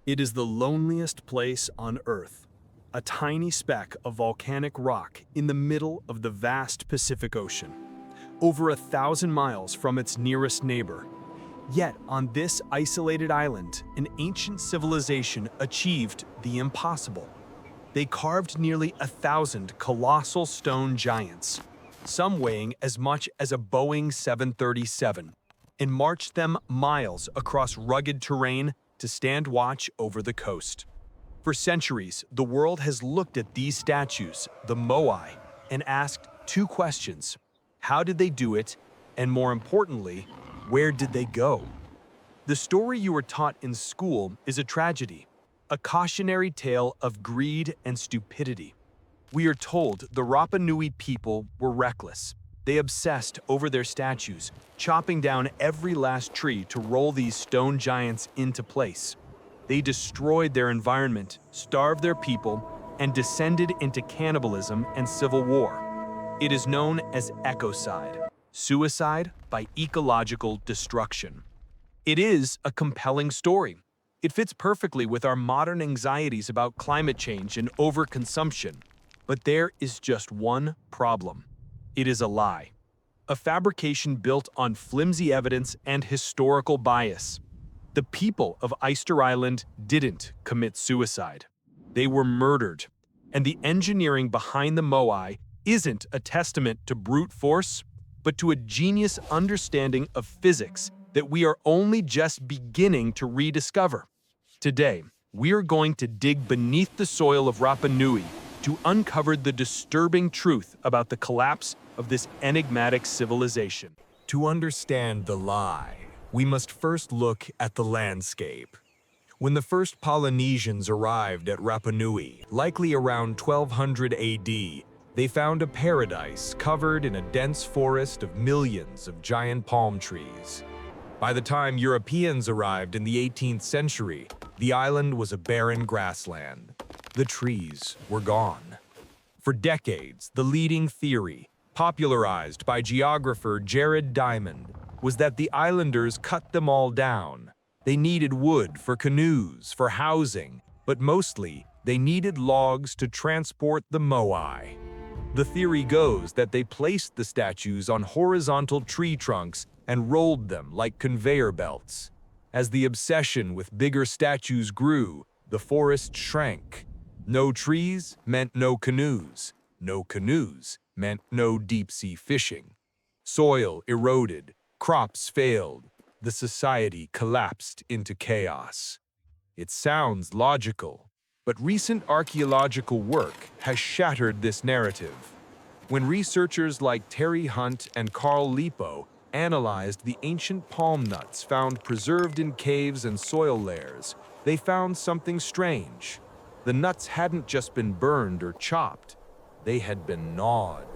It is the loneliest place on Earth, a tiny speck of volcanic rock in the middle of the vast Pacific Ocean, over 1,000 miles from its nearest neighbor. Yet, on this isolated island, an ancient civilization achieved the impossible. They carved nearly 1,000 colossal stone giants, some weighing as much as a Boeing 737, and marched them miles across rugged terrain to stand watch over the coast. For centuries, the world has looked at these statues, the Moai, and asked two questions. How did they do it? And more importantly, where did they go? The story you were taught in school is a tragedy, a cautionary tale of greed and stupidity. We are told the Rapa Nui people were reckless. They obsessed over their statues, chopping down every last tree to roll these stone giants into place. They destroyed their environment, starved their people, and descended into cannibalism and civil war. It is known as ecocide, suicide by ecological destruction. It is a compelling story. It fits perfectly with our modern anxieties about climate change and overconsumption. But there is just one problem. It is a lie. A fabrication built on flimsy evidence and historical bias. The people of Easter Island didn't commit suicide. They were murdered. And the engineering behind the Moai isn't a testament to brute force, but to a genius understanding of physics that we are only just beginning to rediscover. Today, we are going to dig beneath the soil of Rapa Nui to uncover the disturbing truth about the collapse of this enigmatic civilization. To understand the lie, we must first look at the landscape. When the first Polynesians arrived at Rapa Nui, likely around 1200 AD, they found a paradise covered in a dense forest of millions of giant palm trees. By the time Europeans arrived in the 18th century, the island was a barren grassland. The trees were gone. For decades, the leading theory, popularized by geographer Jared Diamond, was that the islanders cut them all down. They needed wood for canoes, for housing, but mostly they needed logs to transport the Moai. The theory goes that they placed the statues on horizontal tree trunks and rolled them like conveyor belts. As the obsession with bigger statues grew, the forest shrank. No trees meant no canoes. No canoes meant no deep-sea fishing. Soil eroded, crops failed, the society collapsed into chaos. It sounds logical, but recent archaeological work has shattered this narrative. When researchers like Terry Hunt and Carl Lipo analyzed the ancient palm nuts found preserved in caves and soil layers, they found something strange. The nuts hadn't just been burned or chopped, they had been gnawed.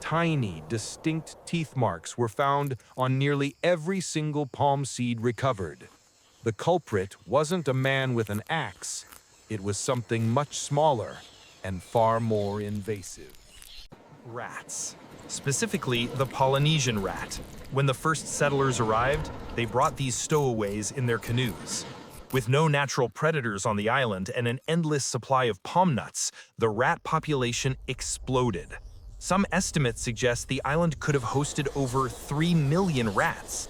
Tiny, distinct teeth marks were found on nearly every single palm seed recovered. The culprit wasn't a man with an axe, it was something much smaller and far more invasive. Rats. Specifically, the Polynesian rat. When the first settlers arrived, they brought these stowaways in their canoes. With no natural predators on the island and an endless supply of palm nuts, the rat population exploded. Some estimates suggest the island could have hosted over 3 million rats.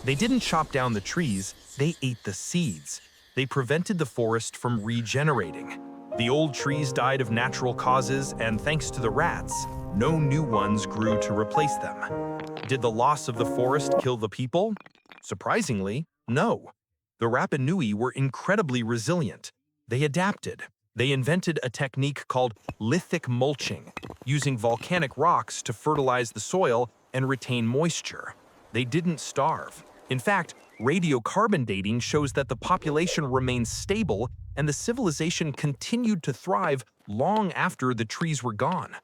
They didn't chop down the trees, they ate the seeds. They prevented the forest from regenerating. The old trees died of natural causes, and thanks to the rats, no new ones grew to replace them. Did the loss of the forest kill the people? Surprisingly, no. The Rapa Nui were incredibly resilient. They adapted. They invented a technique called lithic mulching, using volcanic rocks to fertilize the soil and retain moisture. They didn't starve. In fact, radiocarbon dating shows that the population remained stable and the civilization continued to thrive long after the trees were gone.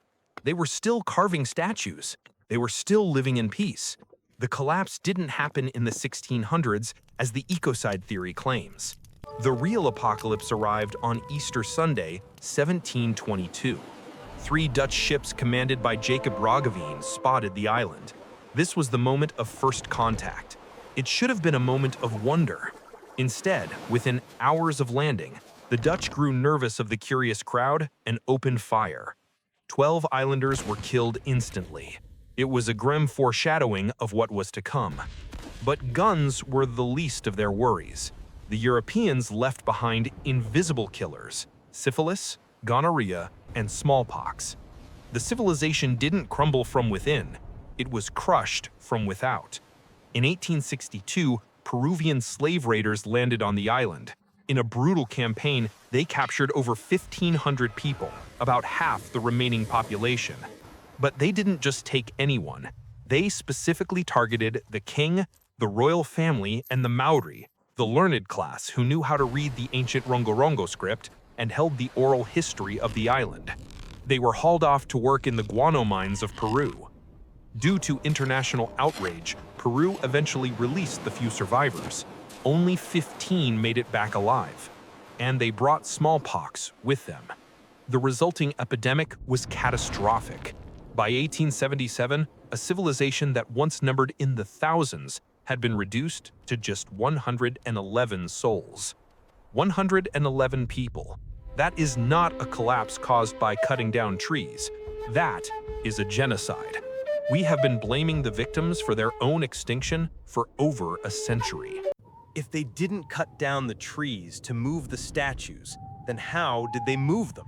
They were still carving statues. They were still living in peace. The collapse didn't happen in the 1600s, as the ecocide theory claims. The real apocalypse arrived on Easter Sunday, 1722. 3 Dutch ships commanded by Jacob Roggeveen spotted the island. This was the moment of first contact. It should have been a moment of wonder. Instead, within hours of landing, the Dutch grew nervous of the curious crowd and opened fire. 12 islanders were killed instantly. It was a grim foreshadowing of what was to come. But guns were the least of their worries. The Europeans left behind invisible killers: syphilis, gonorrhea, and smallpox. The civilization didn't crumble from within, it was crushed from without. In 1862, Peruvian slave raiders landed on the island. In a brutal campaign, they captured over 1,500 people, about half the remaining population. But they didn't just take anyone. They specifically targeted the king, the royal family, and the Maori, the learned class who knew how to read the ancient Rongorongo script and held the oral history of the island. They were hauled off to work in the guano mines of Peru. Due to international outrage, Peru eventually released the few survivors. Only 15 made it back alive, and they brought smallpox with them. The resulting epidemic was catastrophic. By 1877, a civilization that once numbered in the thousands had been reduced to just 111 souls. 111 people. That is not a collapse caused by cutting down trees. That is a genocide. We have been blaming the victims for their own extinction for over a century. If they didn't cut down the trees to move the statues, then how did they move them?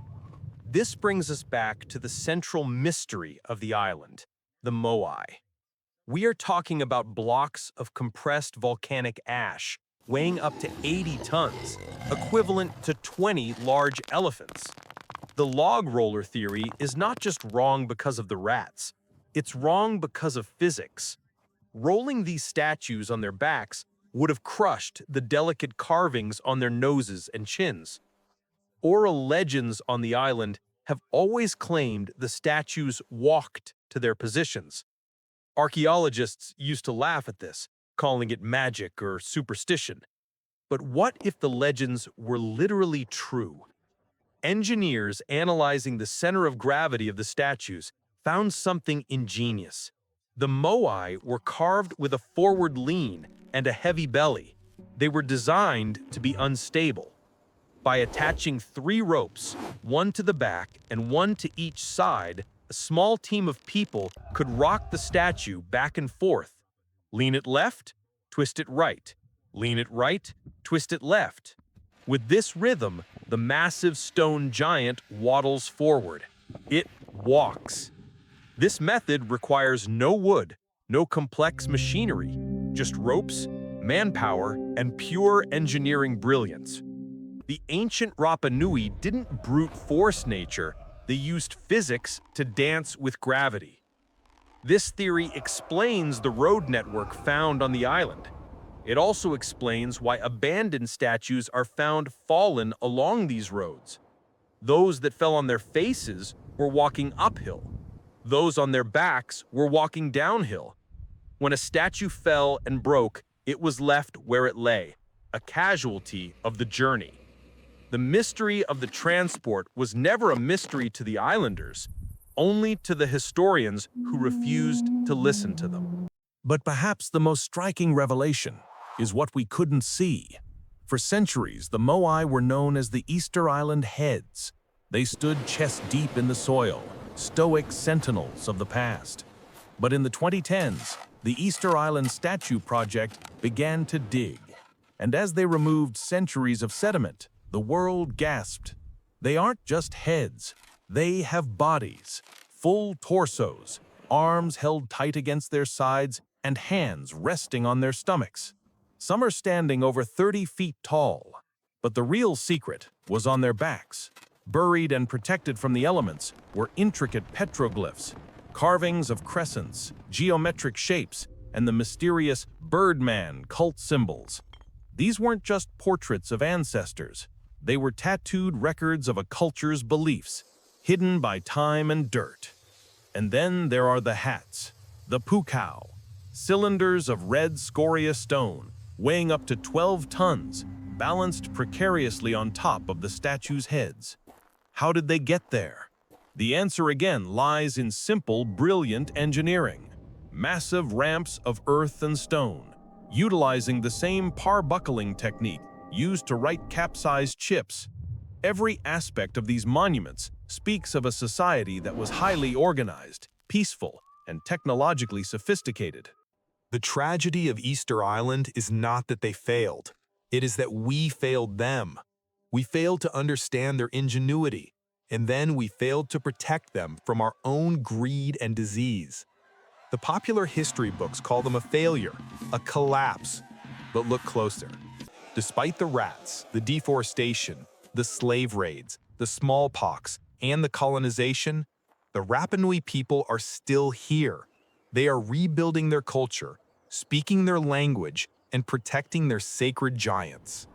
This brings us back to the central mystery of the island, the Moai. We are talking about blocks of compressed volcanic ash weighing up to 80 tons, equivalent to 20 large elephants. The log roller theory is not just wrong because of the rats, it's wrong because of physics. Rolling these statues on their backs would have crushed the delicate carvings on their noses and chins. Oral legends on the island have always claimed the statues walked to their positions. Archaeologists used to laugh at this, calling it magic or superstition. But what if the legends were literally true? Engineers analyzing the center of gravity of the statues found something ingenious. The Moai were carved with a forward lean and a heavy belly. They were designed to be unstable. By attaching 3 ropes, one to the back and one to each side, a small team of people could rock the statue back and forth. Lean it left, twist it right. Lean it right, twist it left. With this rhythm, the massive stone giant waddles forward. It walks. This method requires no wood, no complex machinery, just ropes, manpower, and pure engineering brilliance. The ancient Rapa Nui didn't brute force nature, they used physics to dance with gravity. This theory explains the road network found on the island. It also explains why abandoned statues are found fallen along these roads. Those that fell on their faces were walking uphill. Those on their backs were walking downhill. When a statue fell and broke, it was left where it lay, a casualty of the journey. The mystery of the transport was never a mystery to the islanders, only to the historians who refused to listen to them. But perhaps the most striking revelation is what we couldn't see. For centuries, the Moai were known as the Easter Island Heads. They stood chest deep in the soil, stoic sentinels of the past. But in the 2010s, the Easter Island Statue Project began to dig. And as they removed centuries of sediment, the world gasped. They aren't just heads, they have bodies, full torsos, arms held tight against their sides, and hands resting on their stomachs. Some are standing over 30 feet tall, but the real secret was on their backs. Buried and protected from the elements were intricate petroglyphs, carvings of crescents, geometric shapes, and the mysterious Birdman cult symbols. These weren't just portraits of ancestors. They were tattooed records of a culture's beliefs, hidden by time and dirt. And then there are the hats, the pukau, cylinders of red scoria stone, weighing up to 12 tons, balanced precariously on top of the statues' heads. How did they get there? The answer again lies in simple, brilliant engineering. Massive ramps of earth and stone, utilizing the same parbuckling technique used to write capsized chips. Every aspect of these monuments speaks of a society that was highly organized, peaceful, and technologically sophisticated. The tragedy of Easter Island is not that they failed. It is that we failed them. We failed to understand their ingenuity, and then we failed to protect them from our own greed and disease. The popular history books call them a failure, a collapse. But look closer. Despite the rats, the deforestation, the slave raids, the smallpox, and the colonization, the Rapa Nui people are still here. They are rebuilding their culture, speaking their language, and protecting their sacred giants.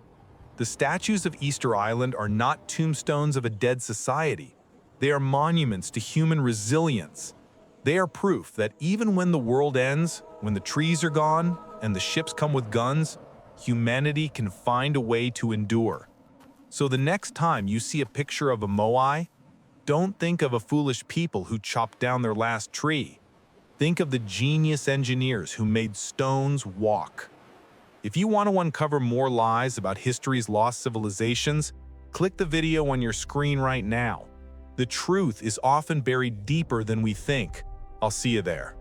The statues of Easter Island are not tombstones of a dead society. They are monuments to human resilience. They are proof that even when the world ends, when the trees are gone, and the ships come with guns, humanity can find a way to endure. So the next time you see a picture of a Moai, don't think of a foolish people who chopped down their last tree. Think of the genius engineers who made stones walk. If you want to uncover more lies about history's lost civilizations, click the video on your screen right now. The truth is often buried deeper than we think. I'll see you there.